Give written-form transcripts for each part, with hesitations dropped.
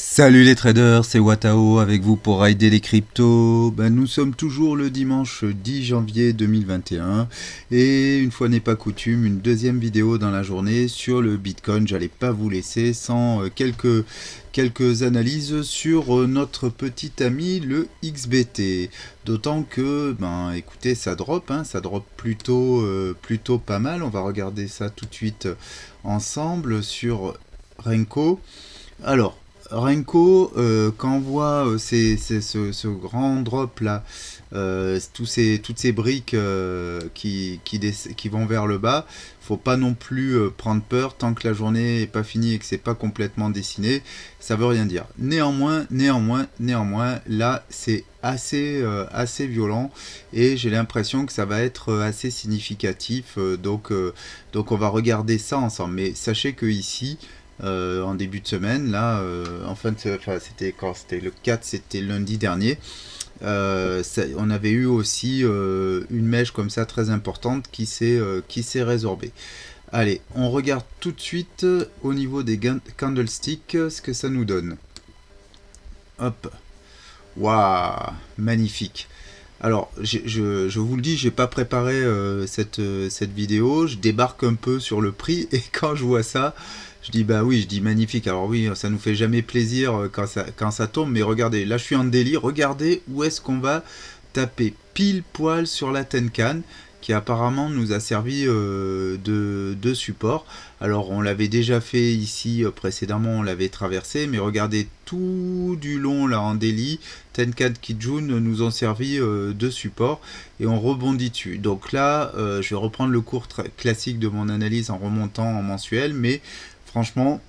Salut les traders, c'est Watao avec vous pour rider les cryptos. Nous sommes toujours le dimanche 10 janvier 2021 et une fois n'est pas coutume, une deuxième vidéo dans la journée sur le Bitcoin. J'allais pas vous laisser sans quelques analyses sur notre petit ami le XBT. D'autant que, écoutez, ça drop, ça drop plutôt pas mal. On va regarder ça tout de suite ensemble sur Renko. Alors, Renko, quand on voit ce grand drop là, toutes ces briques qui vont vers le bas, faut pas non plus prendre peur tant que la journée est pas finie et que c'est pas complètement dessiné, ça veut rien dire. Néanmoins, là c'est assez violent et j'ai l'impression que ça va être assez significatif. Donc on va regarder ça ensemble. Mais sachez que ici en début de semaine, là, c'était quand c'était le 4, c'était lundi dernier. On avait eu aussi une mèche comme ça très importante qui s'est résorbée. Allez, on regarde tout de suite au niveau des candlesticks ce que ça nous donne. Hop, waouh, magnifique. Alors, je vous le dis, j'ai pas préparé cette vidéo. Je débarque un peu sur le prix et quand je vois ça, je dis bah oui, je dis magnifique. Alors oui, ça nous fait jamais plaisir quand ça tombe, mais regardez, là je suis en délire. Regardez où est-ce qu'on va taper pile poil sur la Tenkan qui apparemment nous a servi de support. Alors on l'avait déjà fait ici précédemment, on l'avait traversé, mais regardez tout du long là en daily, Tenkan Kijun nous ont servi de support et on rebondit dessus. Donc là, je vais reprendre le cours classique de mon analyse en remontant en mensuel, mais franchement,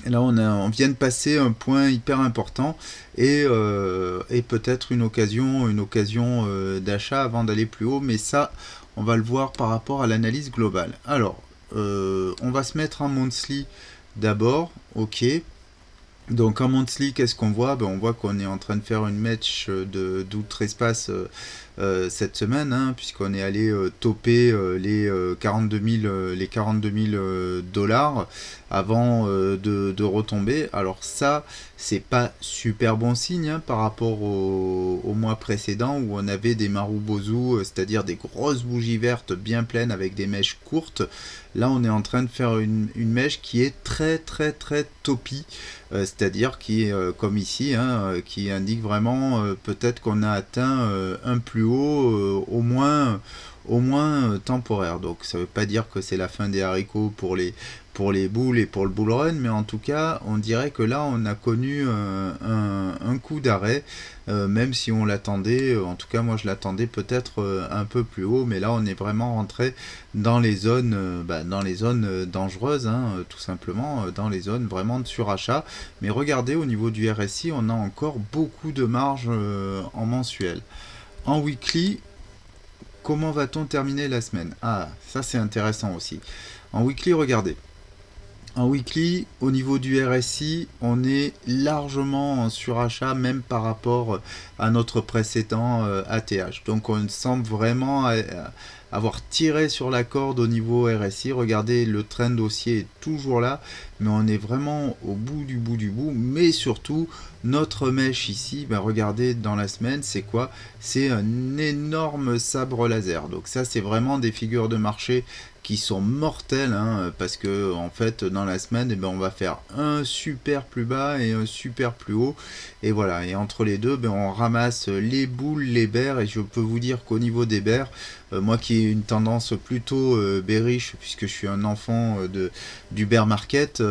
là on vient de passer un point hyper important et peut-être une occasion d'achat avant d'aller plus haut, mais ça on va le voir par rapport à l'analyse globale. Alors on va se mettre en monthly d'abord, ok. Donc en monthly, qu'est-ce qu'on voit? On voit qu'on est en train de faire une match d'outre-espace cette semaine, puisqu'on est allé toper les 42 000 dollars avant de retomber. Alors ça, c'est pas super bon signe par rapport au mois précédent où on avait des marubozu, c'est-à-dire des grosses bougies vertes bien pleines avec des mèches courtes. Là, on est en train de faire une mèche qui est très topi, c'est-à-dire qui est comme ici, qui indique vraiment peut-être qu'on a atteint un plus haut, au moins temporaire. Donc ça ne veut pas dire que c'est la fin des haricots pour les boules et pour le bull run, mais en tout cas on dirait que là on a connu un coup d'arrêt, même si on l'attendait, en tout cas moi je l'attendais peut-être un peu plus haut, mais là on est vraiment rentré dans les zones dangereuses, tout simplement, dans les zones vraiment de surachat. Mais regardez, au niveau du RSI, on a encore beaucoup de marge en mensuel. En weekly, comment va-t-on terminer la semaine? Ah, ça c'est intéressant aussi. En weekly, regardez. En weekly, au niveau du RSI, on est largement en surachat, même par rapport à notre précédent ATH. Donc on semble vraiment avoir tiré sur la corde au niveau RSI. Regardez, le trend haussier est toujours là, mais on est vraiment au bout du bout. Mais surtout, notre mèche ici, regardez dans la semaine, c'est quoi? C'est un énorme sabre laser. Donc ça, c'est vraiment des figures de marché qui sont mortels, parce que en fait dans la semaine on va faire un super plus bas et un super plus haut, et voilà, et entre les deux on ramasse les boules, les bears, et je peux vous dire qu'au niveau des bears, moi qui ai une tendance plutôt bearish puisque je suis un enfant du bear market,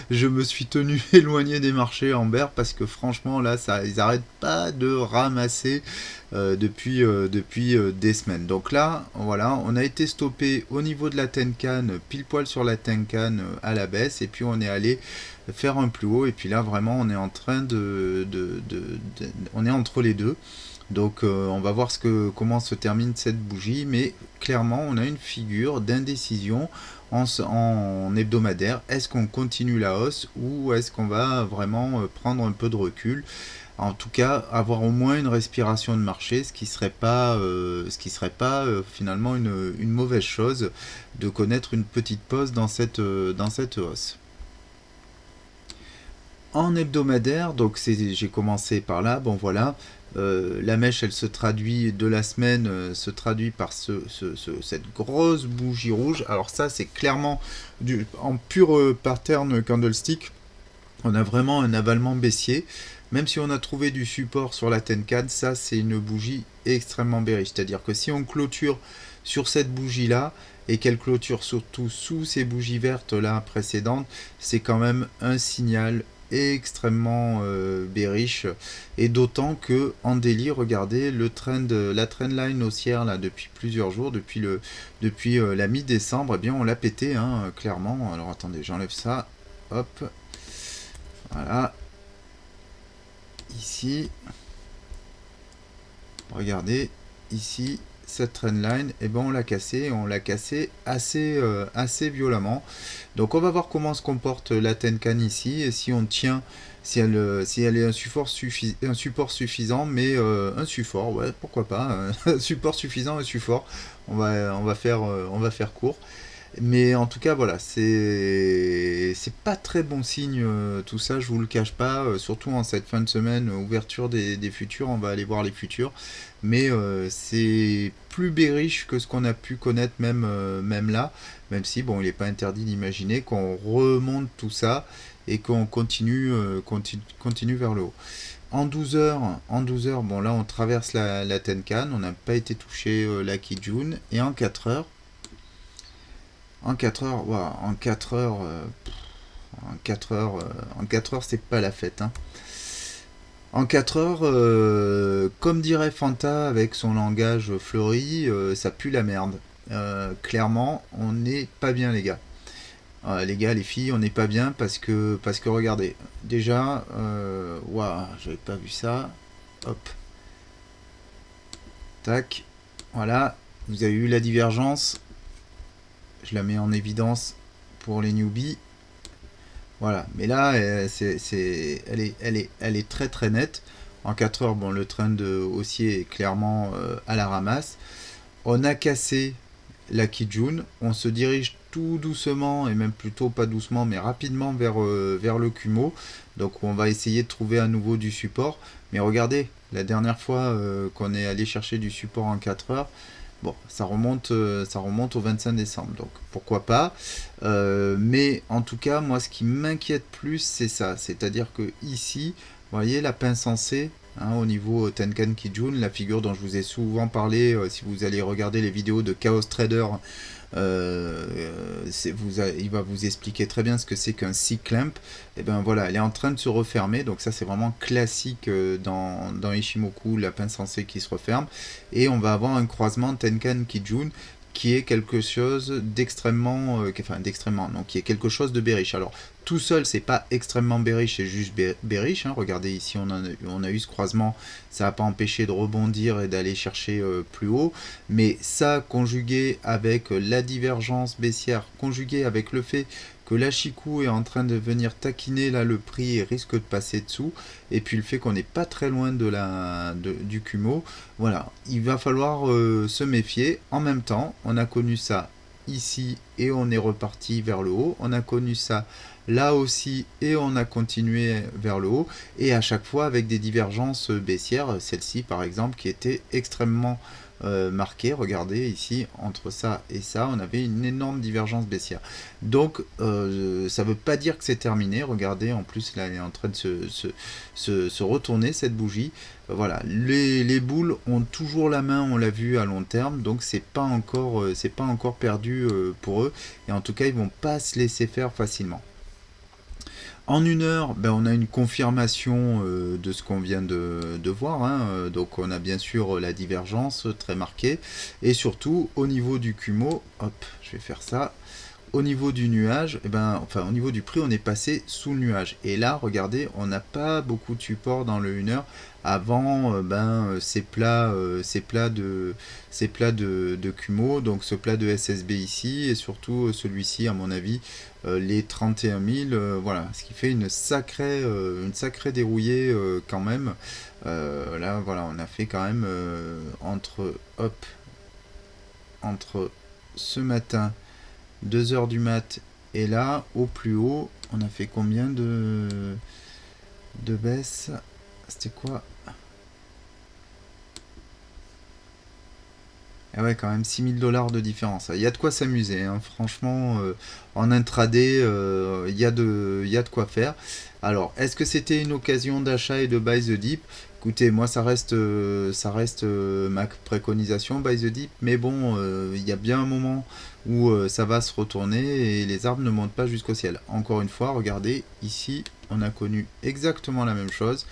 je me suis tenu éloigné des marchés en bear parce que franchement là ils arrêtent pas de ramasser depuis des semaines. Donc là, voilà, on a été stoppé au niveau de la Tenkan, pile poil sur la Tenkan à la baisse, et puis on est allé faire un plus haut, et puis là vraiment on est en train on est entre les deux. Donc on va voir comment se termine cette bougie, mais clairement on a une figure d'indécision en hebdomadaire. Est-ce qu'on continue la hausse ou est-ce qu'on va vraiment prendre un peu de recul? En tout cas, avoir au moins une respiration de marché, ce qui serait pas finalement une mauvaise chose de connaître une petite pause dans cette hausse. En hebdomadaire, donc j'ai commencé par là, bon voilà, la mèche elle se traduit de la semaine, se traduit par cette grosse bougie rouge. Alors ça c'est clairement en pur pattern candlestick, on a vraiment un avalement baissier. Même si on a trouvé du support sur la Tenkan, ça c'est une bougie extrêmement bearish. C'est-à-dire que si on clôture sur cette bougie là, et qu'elle clôture surtout sous ces bougies vertes là précédentes, c'est quand même un signal extrêmement bearish, et d'autant que en daily, regardez le trend, la trendline haussière là depuis plusieurs jours, depuis la mi-décembre, eh bien on l'a pété hein, clairement. Alors attendez, j'enlève ça, hop, voilà, ici, regardez, ici, cette trendline, et ben on l'a cassé assez violemment. Donc on va voir comment se comporte la Tenkan ici, et si on tient, si elle est un support, suffisant, mais un support, ouais, pourquoi pas, un support suffisant, un support, on va faire court. Mais en tout cas, voilà, c'est pas très bon signe tout ça, je vous le cache pas. Surtout en cette fin de semaine, ouverture des futurs, on va aller voir les futurs. Mais c'est plus bearish que ce qu'on a pu connaître même là. Même si, bon, il n'est pas interdit d'imaginer qu'on remonte tout ça et qu'on continue vers le haut. En 12 heures, bon là on traverse la Tenkan, on n'a pas été touché la Kijun. Et en 4 heures, en 4 heures, wow, en 4 heures, en 4 heures, c'est pas la fête. Hein. En 4 heures, comme dirait Fanta avec son langage fleuri, ça pue la merde. Clairement, on n'est pas bien, les gars. Les gars, les filles, on n'est pas bien parce que regardez, déjà, waouh, j'avais pas vu ça. Hop, tac, voilà, vous avez eu la divergence. Je la mets en évidence pour les newbies. Voilà, mais là, elle est très très nette. En 4 heures, bon, le trend haussier est clairement à la ramasse. On a cassé la Kijun. On se dirige tout doucement, et même plutôt pas doucement, mais rapidement vers le Kumo. Donc on va essayer de trouver à nouveau du support. Mais regardez, la dernière fois qu'on est allé chercher du support en 4 heures, bon, ça remonte au 25 décembre, donc pourquoi pas. Mais en tout cas, moi, ce qui m'inquiète plus, c'est ça. C'est-à-dire que ici, vous voyez la pince en C, hein, au niveau Tenkan Kijun, la figure dont je vous ai souvent parlé, si vous allez regarder les vidéos de Chaos Trader, il va vous expliquer très bien ce que c'est qu'un C-clamp. Et ben voilà, elle est en train de se refermer, donc ça c'est vraiment classique dans Ishimoku, la pince en C qui se referme, et on va avoir un croisement Tenkan Kijun qui est quelque chose d'extrêmement, non, qui est quelque chose de bearish. Alors tout seul c'est pas extrêmement bearish, c'est juste bearish, hein. Regardez ici on a eu ce croisement, ça n'a pas empêché de rebondir et d'aller chercher plus haut, mais ça conjugué avec la divergence baissière, conjugué avec le fait que la Chikou est en train de venir taquiner là le prix et risque de passer dessous, et puis le fait qu'on n'est pas très loin du Kumo, voilà, il va falloir se méfier. En même temps, on a connu ça ici et on est reparti vers le haut, on a connu ça là aussi et on a continué vers le haut, et à chaque fois avec des divergences baissières, celle-ci par exemple qui était extrêmement marquée. Regardez ici, entre ça et ça, on avait une énorme divergence baissière. Donc ça ne veut pas dire que c'est terminé. Regardez, en plus là elle est en train de se retourner cette bougie. Voilà, les boules ont toujours la main, on l'a vu à long terme, donc c'est pas encore perdu pour eux, et en tout cas ils vont pas se laisser faire facilement. En une heure, ben, on a une confirmation de ce qu'on vient de voir, hein. Donc on a bien sûr la divergence très marquée, et surtout au niveau du Kumo, hop, je vais faire ça. Au niveau du nuage, eh ben, enfin au niveau du prix, on est passé sous le nuage. Et là, regardez, on n'a pas beaucoup de support dans le 1 heure avant ces plats de Kumo, donc ce plat de SSB ici, et surtout celui-ci, à mon avis, les 31 000, voilà, ce qui fait une sacrée dérouillée quand même. Là, voilà, on a fait quand même entre ce matin 2 heures du mat et là au plus haut on a fait combien de baisse. C'était quoi? Ah ouais, quand même 6 000 $ de différence. Il y a de quoi s'amuser, hein. Franchement, en intraday, il y a de quoi faire. Alors, est-ce que c'était une occasion d'achat et de buy the dip? Écoutez, moi, ça reste ma préconisation, buy the dip. Mais bon, il y a bien un moment où ça va se retourner et les arbres ne montent pas jusqu'au ciel. Encore une fois, regardez, ici, on a connu exactement la même chose.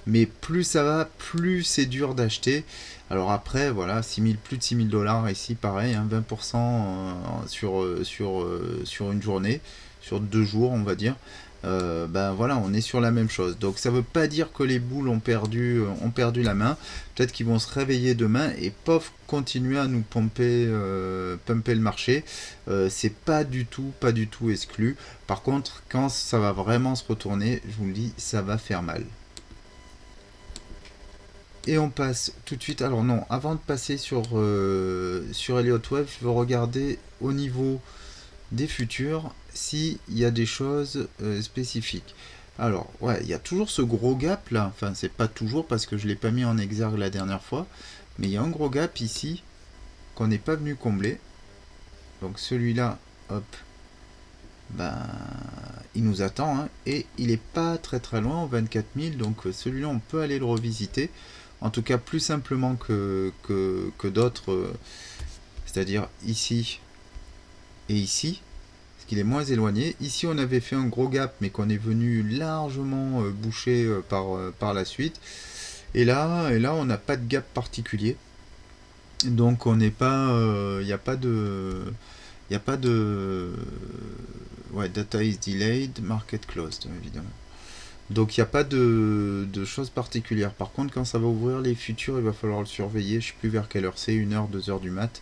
Mais plus ça va, plus c'est dur d'acheter. Alors après, voilà, plus de 6 000 $ ici, pareil, hein, 20% sur une journée, sur 2 jours, on va dire. Ben voilà, on est sur la même chose. Donc ça veut pas dire que les boules ont perdu la main. Peut-être qu'ils vont se réveiller demain et pof, continuer à nous pumper le marché. C'est pas du tout exclu. Par contre, quand ça va vraiment se retourner, je vous le dis, ça va faire mal. Et on passe tout de suite. Alors non, avant de passer sur Elliott Wave, je veux regarder au niveau des futurs s'il y a des choses spécifiques. Alors, ouais, il y a toujours ce gros gap là. Enfin, c'est pas toujours parce que je ne l'ai pas mis en exergue la dernière fois. Mais il y a un gros gap ici qu'on n'est pas venu combler. Donc celui-là, hop, ben, il nous attend. Hein, et il est pas très très loin, au 24 000. Donc celui-là, on peut aller le revisiter. En tout cas, plus simplement que d'autres. C'est-à-dire ici et ici. Parce qu'il est moins éloigné. Ici, on avait fait un gros gap, mais qu'on est venu largement boucher par la suite. Et là, on n'a pas de gap particulier. Donc, on n'est pas. Il n'y a pas de. Il n'y a pas de. Ouais, data is delayed, market closed, évidemment. Donc il n'y a pas de choses particulières. Par contre, quand ça va ouvrir les futurs, il va falloir le surveiller. Je ne sais plus vers quelle heure c'est, 1 heure, 2 heures du mat.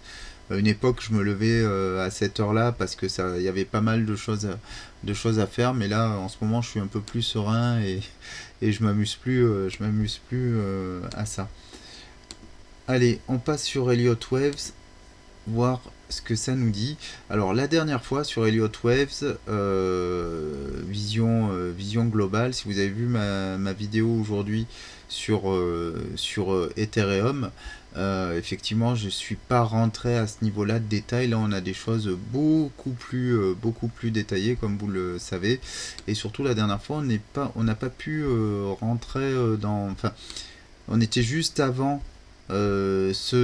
À une époque, je me levais à cette heure-là parce que il y avait pas mal de choses à faire. Mais là, en ce moment, je suis un peu plus serein et je m'amuse plus à ça. Allez, on passe sur Elliott Waves, voir ce que ça nous dit. Alors la dernière fois sur Elliott Waves, vision globale, si vous avez vu ma vidéo aujourd'hui sur Ethereum, effectivement je ne suis pas rentré à ce niveau-là de détail. Là on a des choses beaucoup plus détaillées comme vous le savez. Et surtout la dernière fois on n'a pas pu rentrer Enfin, on était juste avant cette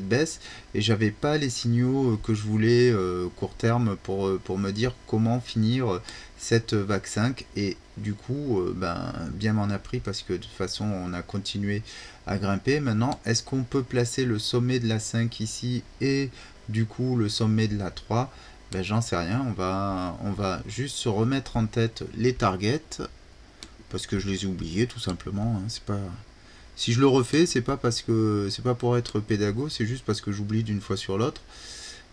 baisse et j'avais pas les signaux que je voulais court terme pour me dire comment finir cette vague 5 et du coup ben, bien m'en a pris parce que de toute façon on a continué à grimper. Maintenant, est-ce qu'on peut placer le sommet de la 5 ici et du coup le sommet de la 3? Ben, j'en sais rien, on va juste se remettre en tête les targets parce que je les ai oubliés tout simplement, hein. C'est pas Si je le refais, c'est pas pour être pédago, c'est juste parce que j'oublie d'une fois sur l'autre.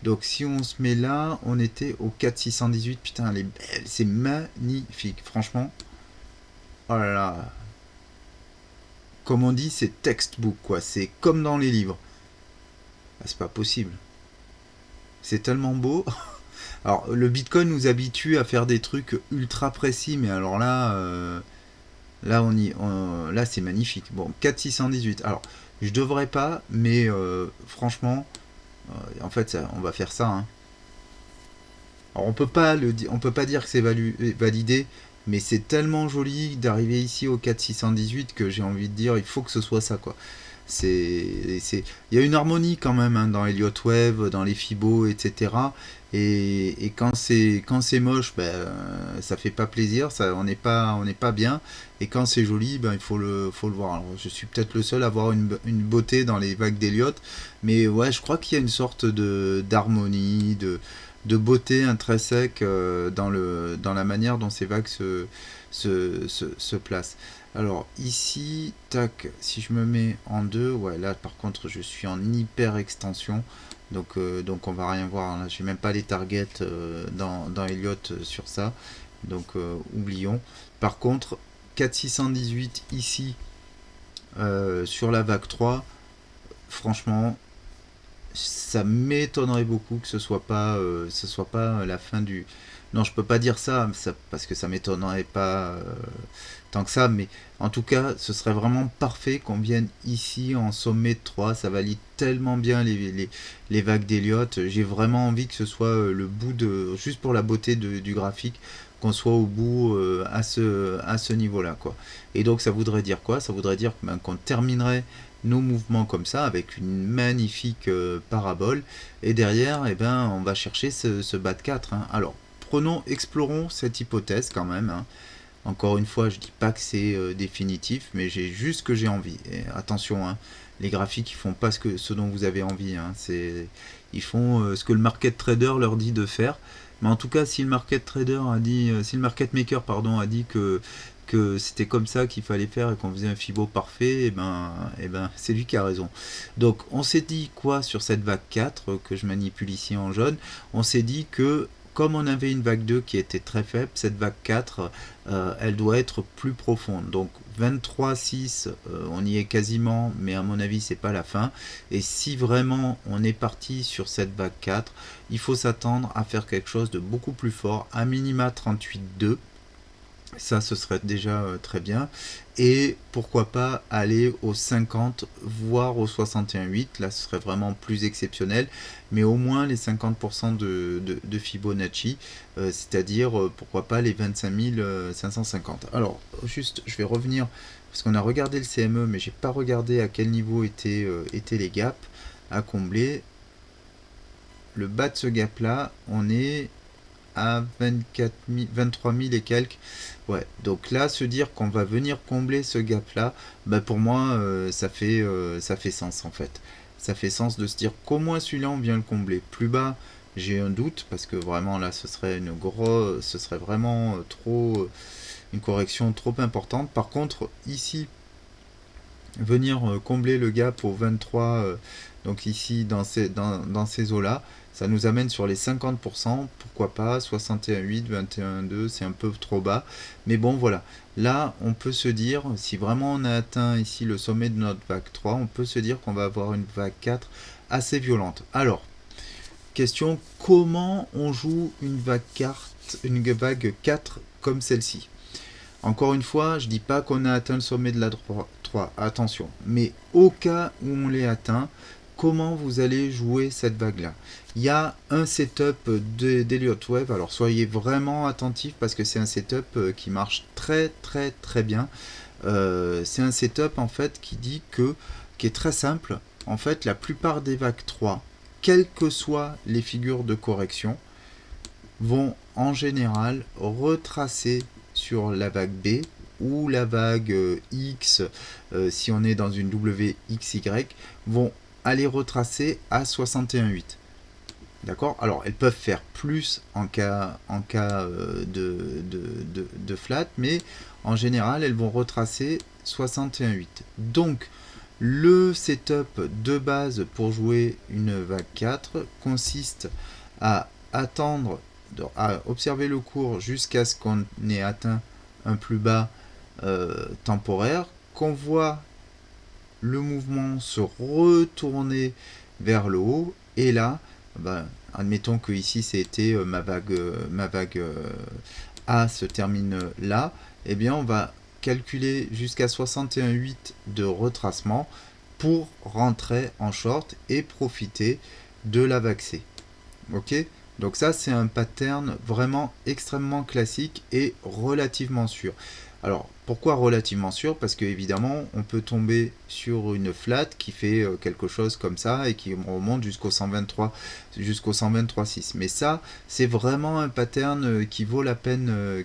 Donc si on se met là, on était au 4,618. Putain, elle est belle, c'est magnifique, franchement. Oh là là. Comme on dit, c'est textbook, quoi. C'est comme dans les livres. Ah, c'est pas possible. C'est tellement beau. Alors, le Bitcoin nous habitue à faire des trucs ultra précis, mais alors là, là, c'est magnifique. Bon, 4,618. Alors, je devrais pas, mais franchement, en fait, on va faire ça, hein. Alors, on peut pas dire que c'est validé, mais c'est tellement joli d'arriver ici au 4,618 que j'ai envie de dire, il faut que ce soit ça, quoi. Il y a une harmonie quand même, hein, dans Elliott Wave, dans les Fibo, etc. Et quand c'est moche, ben, ça fait pas plaisir, on n'est pas bien. Et quand c'est joli, ben, il faut le voir. Alors, je suis peut-être le seul à avoir une beauté dans les vagues d'Elliott, mais ouais, je crois qu'il y a une sorte d'harmonie, de beauté intrinsèque dans la manière dont ces vagues se placent. Alors ici, tac, si je me mets en 2, ouais, là par contre je suis en hyper extension, donc on va rien voir, là j'ai même pas les targets dans Elliott sur ça, donc oublions. Par contre, 4618 ici sur la vague 3, franchement, ça m'étonnerait beaucoup que ce soit pas la fin Non, je peux pas dire ça, parce que ça m'étonnerait pas tant que ça, mais en tout cas, ce serait vraiment parfait qu'on vienne ici en sommet de 3. Ça valide tellement bien les vagues d'Elliott. J'ai vraiment envie que ce soit le bout de, juste pour la beauté du graphique, qu'on soit au bout à ce niveau-là, quoi. Et donc, ça voudrait dire quoi? Ça voudrait dire ben, qu'on terminerait nos mouvements comme ça avec une magnifique parabole, et derrière eh ben, on va chercher ce bas de 4, hein. Alors explorons cette hypothèse quand même, hein. Encore une fois, je dis pas que c'est définitif, mais j'ai juste ce que j'ai envie. Et attention, hein, les graphiques ils font pas ce dont vous avez envie, hein. Ils font ce que le market trader leur dit de faire. Mais en tout cas, si le market trader a dit, si le market maker pardon a dit que c'était comme ça qu'il fallait faire et qu'on faisait un Fibo parfait, et ben c'est lui qui a raison. Donc on s'est dit quoi sur cette vague 4 que je manipule ici en jaune? On s'est dit que comme on avait une vague 2 qui était très faible, cette vague 4, elle doit être plus profonde. Donc 23,6, on y est quasiment, mais à mon avis, c'est pas la fin. Et si vraiment on est parti sur cette vague 4, il faut s'attendre à faire quelque chose de beaucoup plus fort, à minima 38,2. Ça, ce serait déjà très bien. Et pourquoi pas aller au 50, voire au 61,8. Là, ce serait vraiment plus exceptionnel. Mais au moins les 50% de Fibonacci, c'est-à-dire pourquoi pas les 25 550. Alors, juste, je vais revenir, parce qu'on a regardé le CME, mais j'ai pas regardé à quel niveau étaient les gaps à combler. Le bas de ce gap-là, on est à 23 000 et quelques. Ouais, donc là, se dire qu'on va venir combler ce gap-là, bah pour moi, ça fait sens en fait. Ça fait sens de se dire qu'au moins celui-là, on vient le combler. Plus bas, j'ai un doute, parce que vraiment là, ce serait vraiment trop, une correction trop importante. Par contre, ici, venir combler le gap au 23, donc ici dans ces eaux-là, ça nous amène sur les 50%, pourquoi pas, 61,8, 21,2, c'est un peu trop bas, mais bon voilà, là on peut se dire, si vraiment on a atteint ici le sommet de notre vague 3, on peut se dire qu'on va avoir une vague 4 assez violente. Alors, question, comment on joue une vague 4 comme celle-ci? Encore une fois, je dis pas qu'on a atteint le sommet de la 3, attention. Mais au cas où on l'ait atteint, comment vous allez jouer cette vague-là? Il y a un setup d'Elliott Wave, alors soyez vraiment attentifs parce que c'est un setup qui marche très très très bien. C'est un setup en fait qui est très simple. En fait, la plupart des vagues 3, quelles que soient les figures de correction, vont en général retracer sur la vague B ou la vague X, si on est dans une WXY, vont aller retracer à 61,8. D'accord? Alors, elles peuvent faire plus en cas de flat, mais en général, elles vont retracer 61,8. Donc, le setup de base pour jouer une vague 4 consiste à attendre, à observer le cours jusqu'à ce qu'on ait atteint un plus bas temporaire, qu'on voit le mouvement se retourner vers le haut, et là, ben, admettons que ici c'était ma vague A se termine là, et eh bien on va calculer jusqu'à 61,8 de retracement pour rentrer en short et profiter de la vague C. Ok, donc ça c'est un pattern vraiment extrêmement classique et relativement sûr. Alors pourquoi relativement sûr? Parce que évidemment on peut tomber sur une flat qui fait quelque chose comme ça et qui remonte jusqu'au 123,6. Mais ça c'est vraiment un pattern qui vaut la peine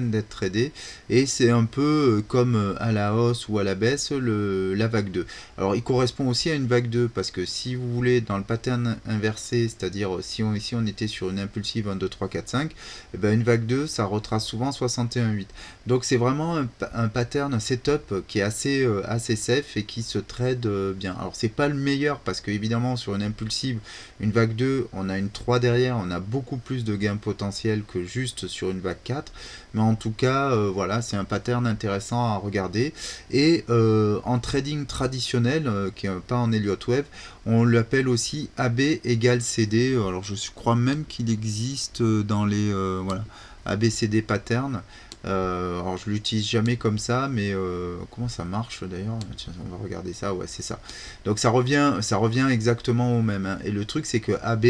d'être tradé, et c'est un peu comme à la hausse ou à la baisse la vague 2. Alors il correspond aussi à une vague 2 parce que si vous voulez dans le pattern inversé, c'est-à-dire si ici on était sur une impulsive 1, 2, 3, 4, 5, et ben une vague 2 ça retrace souvent 61,8. Donc c'est vraiment un pattern, un setup qui est assez safe et qui se trade bien. Alors c'est pas le meilleur parce que évidemment sur une impulsive, une vague 2, on a une 3 derrière, on a beaucoup plus de gains potentiels que juste sur une vague 4. Mais en tout cas, voilà, c'est un pattern intéressant à regarder. Et en trading traditionnel, qui n'est pas en Elliott Wave, on l'appelle aussi AB égale CD. Alors je crois même qu'il existe dans les voilà, ABCD pattern. Alors je l'utilise jamais comme ça, mais comment ça marche d'ailleurs? Tiens, on va regarder ça. Ouais, c'est ça. Donc ça revient exactement au même, hein. Et le truc c'est que AB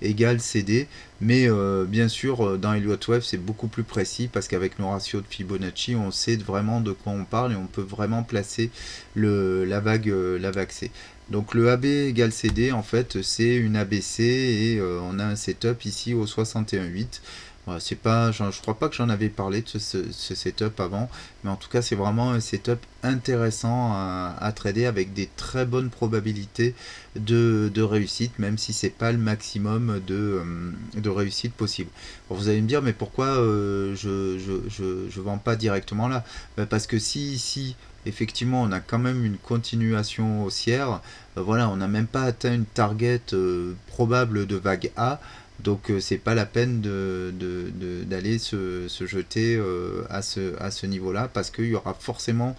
égale CD, mais bien sûr dans Elliott Wave c'est beaucoup plus précis parce qu'avec nos ratios de Fibonacci on sait vraiment de quoi on parle et on peut vraiment placer la vague C. Donc le AB égale CD, en fait, c'est une ABC et on a un setup ici au 61.8. Voilà, c'est pas, je crois pas que j'en avais parlé de ce setup avant, mais en tout cas c'est vraiment un setup intéressant à trader avec des très bonnes probabilités de réussite, même si c'est pas le maximum de réussite possible. Alors vous allez me dire, mais pourquoi je vends pas directement là? Ben parce que si ici effectivement on a quand même une continuation haussière, voilà, on n'a même pas atteint une target probable de vague A, donc c'est pas la peine d'aller se jeter à ce niveau-là parce qu'il y aura forcément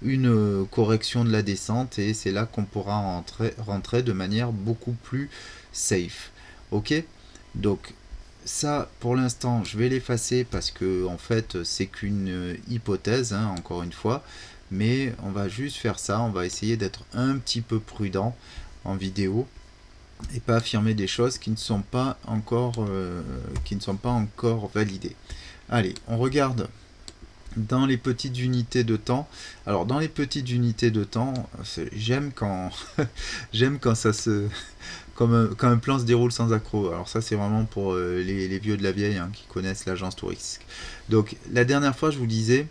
une correction de la descente et c'est là qu'on pourra rentrer de manière beaucoup plus safe. Ok, donc ça pour l'instant je vais l'effacer parce que en fait c'est qu'une hypothèse, hein, encore une fois, mais on va juste faire ça, on va essayer d'être un petit peu prudent en vidéo et pas affirmer des choses qui ne sont pas encore validées. Allez, on regarde dans les petites unités de temps. Alors dans les petites unités de temps, j'aime quand j'aime quand ça se quand un plan se déroule sans accroc. Alors ça c'est vraiment pour les vieux de la vieille, hein, qui connaissent l'agence touristique. Donc la dernière fois je vous disais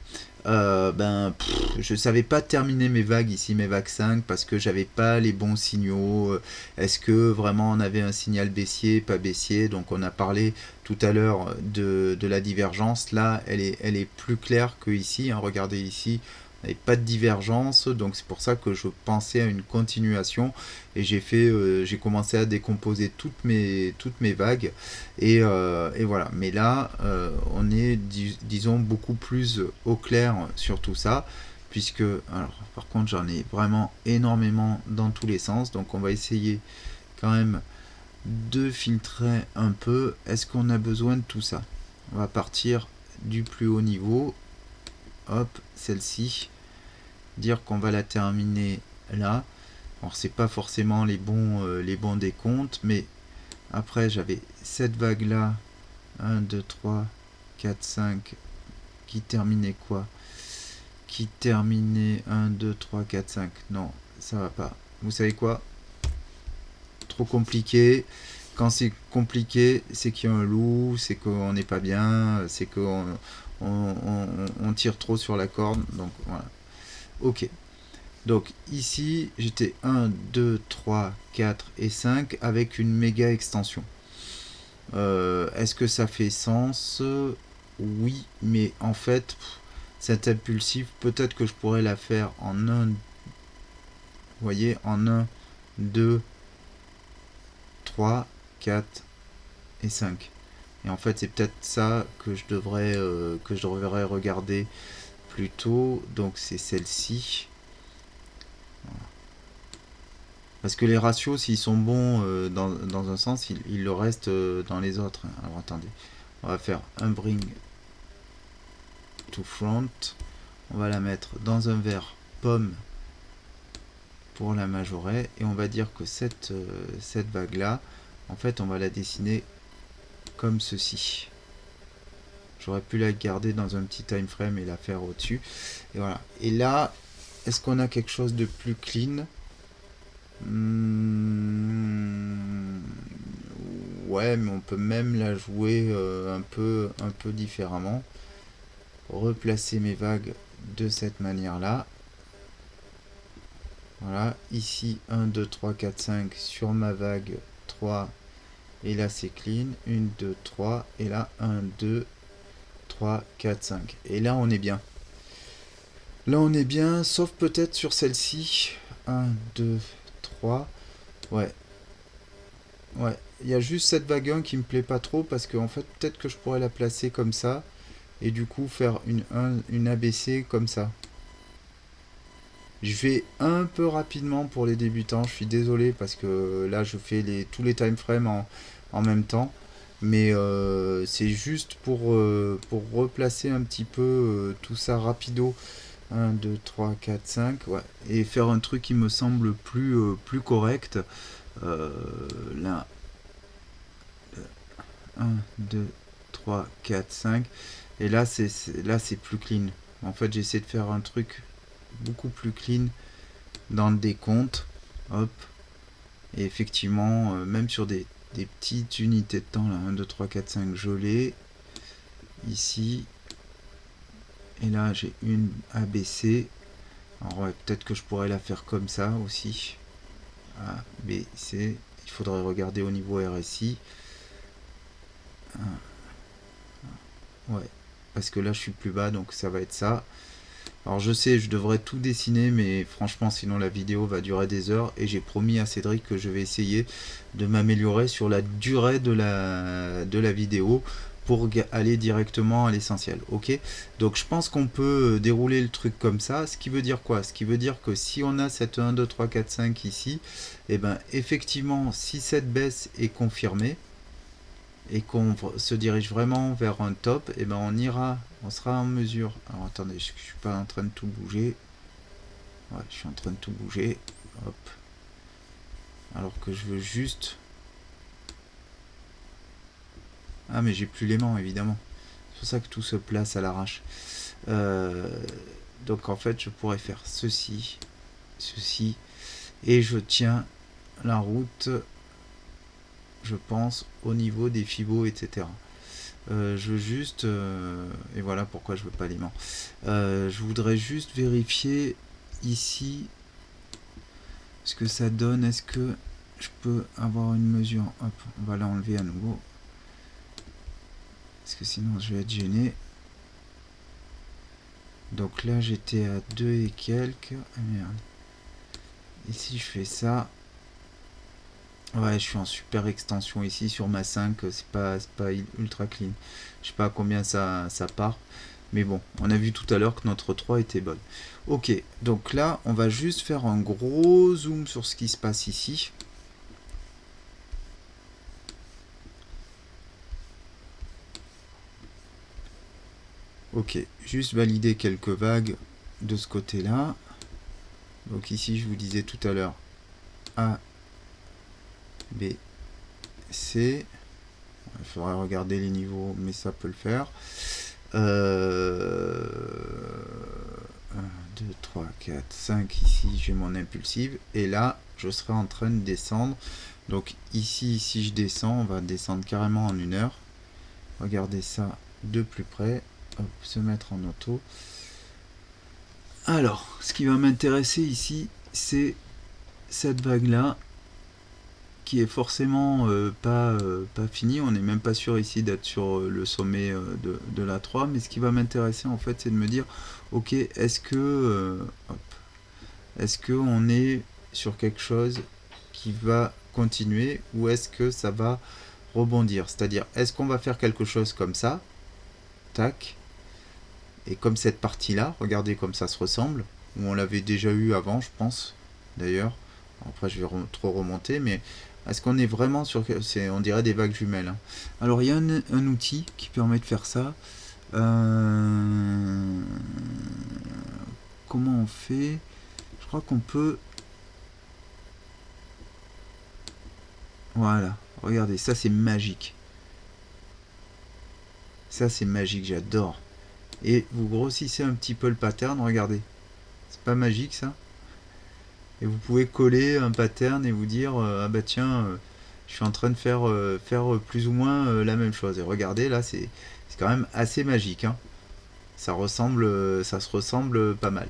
je savais pas terminer mes vagues ici, mes vagues 5, parce que j'avais pas les bons signaux. Est-ce que vraiment on avait un signal baissier, pas baissier? Donc on a parlé tout à l'heure de la divergence. Là elle est plus claire que ici, hein. Regardez ici, il n'y avait pas de divergence, donc c'est pour ça que je pensais à une continuation et j'ai commencé à décomposer toutes mes vagues et voilà. Mais là on est disons beaucoup plus au clair sur tout ça, puisque alors par contre j'en ai vraiment énormément dans tous les sens, donc on va essayer quand même de filtrer un peu. Est-ce qu'on a besoin de tout ça? On va partir du plus haut niveau. Hop, celle-ci, dire qu'on va la terminer là. Alors c'est pas forcément les bons décomptes, mais après j'avais cette vague là, 1, 2, 3, 4, 5, qui terminait quoi? Qui terminait 1, 2, 3, 4, 5. Non, ça va pas. Vous savez quoi? Trop compliqué. Quand c'est compliqué, c'est qu'il y a un loup, c'est qu'on n'est pas bien, c'est qu'on on tire trop sur la corde. Donc voilà. Ok. Donc ici, j'étais 1, 2, 3, 4 et 5 avec une méga extension. Est-ce que ça fait sens? Oui, mais en fait, cette impulsive, peut-être que je pourrais la faire en 1, vous voyez, en 1, 2, 3, 4 et 5. Et en fait, c'est peut-être ça que je devrais regarder plus tôt. Donc c'est celle-ci. Parce que les ratios, s'ils sont bons dans un sens, ils le restent dans les autres. Alors attendez, on va faire un bring to front. On va la mettre dans un vert pomme pour la majorer. Et on va dire que cette vague-là, en fait, on va la dessiner comme ceci. J'aurais pu la garder dans un petit time frame et la faire au-dessus. Et voilà. Et là, est-ce qu'on a quelque chose de plus clean? Ouais, mais on peut même la jouer un peu différemment. Replacer mes vagues de cette manière-là. Voilà, ici 1, 2, 3, 4, 5 sur ma vague 3. Et là c'est clean. 1, 2, 3. Et là 1, 2, 3, 4, 5. Et là on est bien. Là on est bien, sauf peut-être sur celle-ci. 1, 2, 3. Ouais. Ouais. Il y a juste cette vague 1 qui me plaît pas trop parce que en fait peut-être que je pourrais la placer comme ça. Et du coup faire une ABC comme ça. Je vais un peu rapidement pour les débutants, je suis désolé parce que là je fais tous les time frames en même temps. Mais c'est juste pour replacer un petit peu tout ça rapido. 1, 2, 3, 4, 5. Ouais. Et faire un truc qui me semble plus correct. Là, 1, 2, 3, 4, 5. Et là c'est plus clean. En fait j'essaie de faire un truc beaucoup plus clean dans le décompte. Hop. Et effectivement, même sur des petites unités de temps, là, 1, 2, 3, 4, 5, je l'ai. Ici. Et là, j'ai une ABC. Alors, ouais, peut-être que je pourrais la faire comme ça aussi. A, B, C. Il faudrait regarder au niveau RSI. Ouais. Parce que là, je suis plus bas, donc ça va être ça. Alors je sais, je devrais tout dessiner, mais franchement, sinon la vidéo va durer des heures. Et j'ai promis à Cédric que je vais essayer de m'améliorer sur la durée de la vidéo pour aller directement à l'essentiel. Ok, donc je pense qu'on peut dérouler le truc comme ça. Ce qui veut dire quoi? Ce qui veut dire que si on a cette 1, 2, 3, 4, 5 ici, et ben effectivement, si cette baisse est confirmée, et qu'on se dirige vraiment vers un top, et ben on sera en mesure. Alors attendez, je suis pas en train de tout bouger. Ouais, je suis en train de tout bouger. Hop. Alors que je veux juste. Ah mais j'ai plus l'aimant évidemment. C'est pour ça que tout se place à l'arrache. Donc en fait je pourrais faire ceci, ceci, et je tiens la route, je pense, au niveau des fibos, etc. Je veux juste et voilà pourquoi je veux pas l'aimant. Je voudrais juste vérifier ici ce que ça donne. Est-ce que je peux avoir une mesure? Hop, on va l'enlever à nouveau parce que sinon je vais être gêné. Donc là j'étais à 2 et quelques. Ah merde. Et si je fais ça, ouais, je suis en super extension ici sur ma 5, c'est pas ultra clean. Je sais pas à combien ça part. Mais bon, on a vu tout à l'heure que notre 3 était bonne. Ok, donc là, on va juste faire un gros zoom sur ce qui se passe ici. Ok, juste valider quelques vagues de ce côté-là. Donc ici, je vous disais tout à l'heure, A, B, C. Il faudra regarder les niveaux, mais ça peut le faire. 1, 2, 3, 4, 5, ici j'ai mon impulsive, et là je serai en train de descendre. Donc ici, si je descends, on va descendre carrément en 1 heure. Regardez ça de plus près. Hop, se mettre en auto. Alors, ce qui va m'intéresser ici, c'est cette vague là, qui est forcément pas fini. On n'est même pas sûr ici d'être sur le sommet de la 3, mais ce qui va m'intéresser en fait, c'est de me dire, ok, est-ce que on est sur quelque chose qui va continuer, ou est-ce que ça va rebondir? C'est-à-dire, est-ce qu'on va faire quelque chose comme ça, tac, et comme cette partie-là, regardez comme ça se ressemble, où on l'avait déjà eu avant, je pense, d'ailleurs. Après, je vais trop remonter, mais est-ce qu'on est vraiment sur... on dirait des vagues jumelles. Hein. Alors, il y a un outil qui permet de faire ça. Comment on fait? Je crois qu'on peut... Voilà, regardez, ça c'est magique. Ça c'est magique, j'adore. Et vous grossissez un petit peu le pattern, regardez. C'est pas magique ça? Et vous pouvez coller un pattern et vous dire ah bah tiens, je suis en train de faire plus ou moins la même chose. Et regardez là, c'est quand même assez magique. Hein. Ça se ressemble pas mal.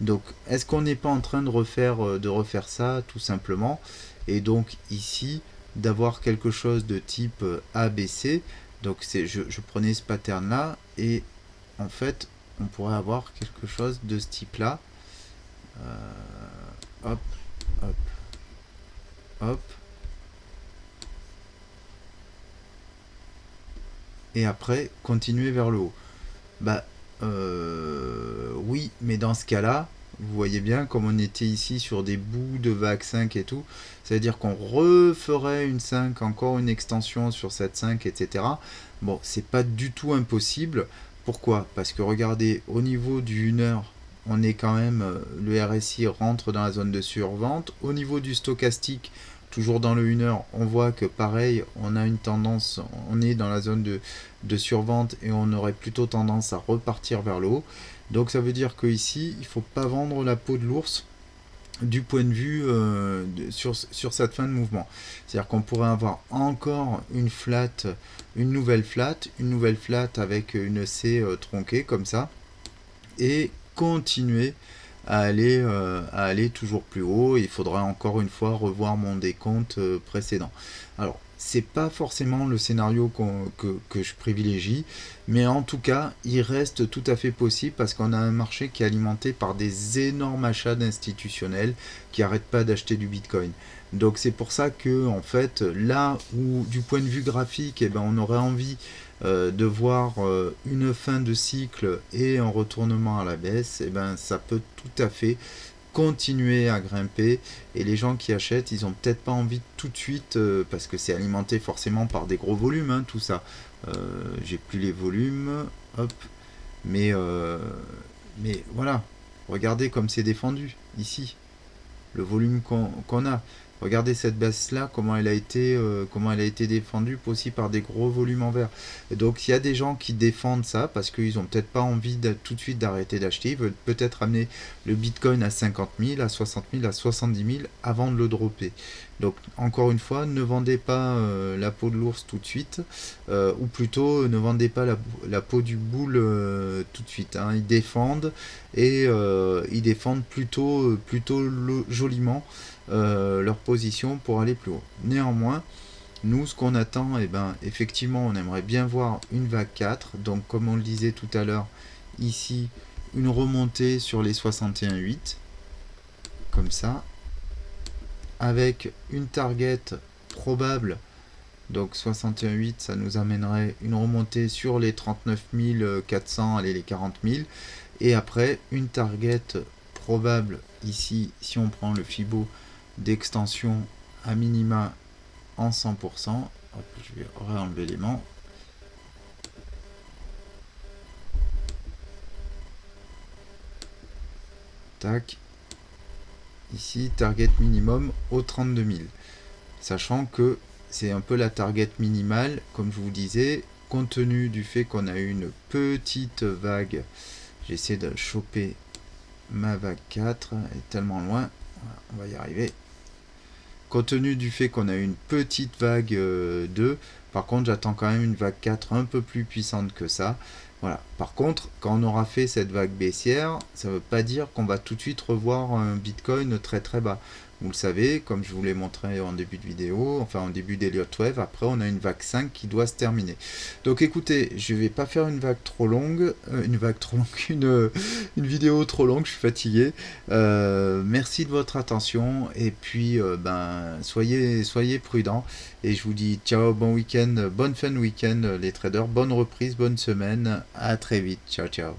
Donc, est-ce qu'on n'est pas en train de refaire ça tout simplement? Et donc ici, d'avoir quelque chose de type ABC. Donc je prenais ce pattern là et en fait on pourrait avoir quelque chose de ce type là. Hop, hop, hop. Et après, continuer vers le haut. Bah, oui, mais dans ce cas-là, vous voyez bien, comme on était ici sur des bouts de vague 5 et tout, c'est-à-dire qu'on referait une 5, encore une extension sur cette 5, etc. Bon, c'est pas du tout impossible. Pourquoi? Parce que regardez, au niveau du 1 heure, on est quand même, le RSI rentre dans la zone de survente. Au niveau du stochastique, toujours dans le 1 heure, on voit que pareil, on a une tendance, on est dans la zone de survente et on aurait plutôt tendance à repartir vers le haut. Donc ça veut dire qu'ici, il ne faut pas vendre la peau de l'ours du point de vue sur cette fin de mouvement. C'est-à-dire qu'on pourrait avoir encore une nouvelle flat avec une C tronquée comme ça, et continuer à aller toujours plus haut. Il faudra encore une fois revoir mon décompte précédent. Alors, c'est pas forcément le scénario que je privilégie, mais en tout cas, il reste tout à fait possible parce qu'on a un marché qui est alimenté par des énormes achats d'institutionnels qui n'arrêtent pas d'acheter du Bitcoin. Donc c'est pour ça que en fait, là où du point de vue graphique, eh ben, on aurait envie de voir une fin de cycle et un retournement à la baisse, et ben ça peut tout à fait continuer à grimper, et les gens qui achètent, ils ont peut-être pas envie tout de suite parce que c'est alimenté forcément par des gros volumes, hein, tout ça. J'ai plus les volumes, hop, mais voilà, regardez comme c'est défendu ici, le volume qu'on a. Regardez cette baisse là, comment elle a été défendue aussi par des gros volumes en vert. Et donc il y a des gens qui défendent ça parce qu'ils ont peut-être pas envie tout de suite d'arrêter d'acheter. Ils veulent peut-être amener le Bitcoin à 50 000, à 60 000, à 70 000 avant de le dropper. Donc encore une fois, ne vendez pas la peau de l'ours tout de suite, ou plutôt ne vendez pas la peau du boule tout de suite, hein. Ils défendent, et ils défendent plutôt joliment leur position pour aller plus haut. Néanmoins, nous, ce qu'on attend, eh ben, effectivement, on aimerait bien voir une vague 4. Donc, comme on le disait tout à l'heure, ici, une remontée sur les 61,8, comme ça, avec une target probable. Donc 61,8, ça nous amènerait une remontée sur les 39 400, allez, les 40 000. Et après, une target probable ici, si on prend le Fibo d'extension à minima en 100%. Hop, je vais réenlever l'élément. Tac. Ici, target minimum au 32 000. Sachant que c'est un peu la target minimale, comme je vous disais, compte tenu du fait qu'on a eu une petite vague. J'essaie de choper ma vague 4, elle est tellement loin. Voilà, on va y arriver. Compte tenu du fait qu'on a eu une petite vague 2, par contre j'attends quand même une vague 4 un peu plus puissante que ça. Voilà. Par contre, quand on aura fait cette vague baissière, ça ne veut pas dire qu'on va tout de suite revoir un Bitcoin très très bas. Vous le savez, comme je vous l'ai montré en début de vidéo, enfin en début d'Elliott Wave, après on a une vague 5 qui doit se terminer. Donc écoutez, je ne vais pas faire une vague trop longue, une vidéo trop longue, je suis fatigué. Merci de votre attention, et puis soyez prudents, et je vous dis ciao, bon week-end, bonne fin de week-end les traders, bonne reprise, bonne semaine, à très vite, ciao ciao.